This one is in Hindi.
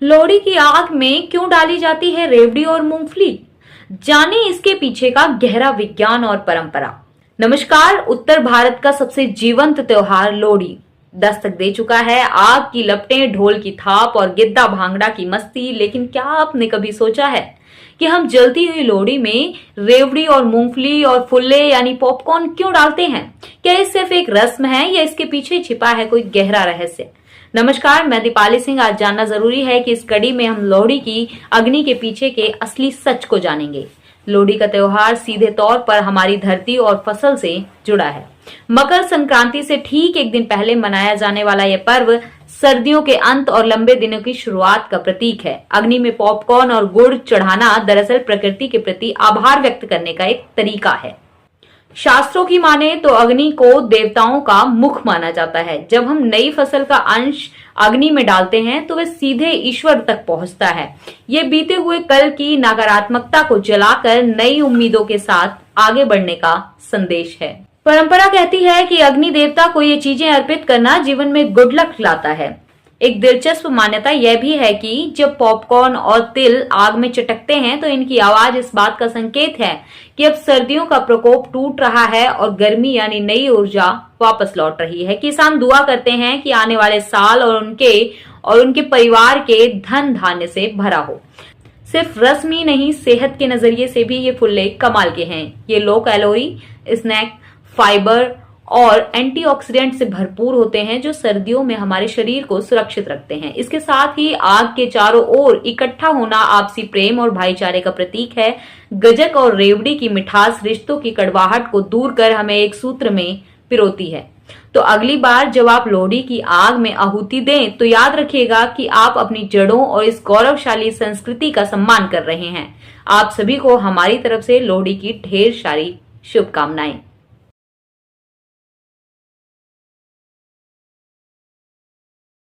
लोहड़ी की आग में क्यों डाली जाती है रेवड़ी और मूंगफली? जाने इसके पीछे का गहरा विज्ञान और परंपरा। नमस्कार। उत्तर भारत का सबसे जीवंत त्योहार लोहड़ी दस्तक दे चुका है। आग की लपटें, ढोल की थाप और गिद्दा भांगड़ा की मस्ती। लेकिन क्या आपने कभी सोचा है कि हम जलती हुई लोहड़ी में रेवड़ी और मूंगफली और फुल्ले यानी पॉपकॉर्न क्यों डालते हैं? क्या ये सिर्फ एक रस्म है या इसके पीछे छिपा है कोई गहरा रहस्य? नमस्कार, मैं दीपाली सिंह। आज जानना जरूरी है कि इस कड़ी में हम लोहड़ी की अग्नि के पीछे के असली सच को जानेंगे। लोहड़ी का त्योहार सीधे तौर पर हमारी धरती और फसल से जुड़ा है। मकर संक्रांति से ठीक एक दिन पहले मनाया जाने वाला यह पर्व सर्दियों के अंत और लंबे दिनों की शुरुआत का प्रतीक है। अग्नि में पॉपकॉर्न और गुड़ चढ़ाना दरअसल प्रकृति के प्रति आभार व्यक्त करने का एक तरीका है। शास्त्रों की माने तो अग्नि को देवताओं का मुख माना जाता है। जब हम नई फसल का अंश अग्नि में डालते हैं तो वह सीधे ईश्वर तक पहुंचता है। ये बीते हुए कल की नकारात्मकता को जलाकर नई उम्मीदों के साथ आगे बढ़ने का संदेश है। परंपरा कहती है कि अग्नि देवता को ये चीजें अर्पित करना जीवन में गुड लक लाता है। एक दिलचस्प मान्यता यह भी है कि जब पॉपकॉर्न और तिल आग में चटकते हैं तो इनकी आवाज इस बात का संकेत है कि अब सर्दियों का प्रकोप टूट रहा है और गर्मी यानी नई ऊर्जा वापस लौट रही है। किसान दुआ करते हैं कि आने वाले साल और उनके परिवार के धन धान्य से भरा हो। सिर्फ रस्म ही नहीं, सेहत के नजरिए से भी ये फुल्ले कमाल के हैं। ये लो कैलोरी स्नैक, फाइबर और एंटीऑक्सीडेंट से भरपूर होते हैं जो सर्दियों में हमारे शरीर को सुरक्षित रखते हैं। इसके साथ ही आग के चारों ओर इकट्ठा होना आपसी प्रेम और भाईचारे का प्रतीक है। गजक और रेवड़ी की मिठास रिश्तों की कड़वाहट को दूर कर हमें एक सूत्र में पिरोती है। तो अगली बार जब आप लोहड़ी की आग में आहुति दें तो याद रखिएगा कि आप अपनी जड़ों और इस गौरवशाली संस्कृति का सम्मान कर रहे हैं। आप सभी को हमारी तरफ से लोहड़ी की ढेर सारी शुभकामनाएं।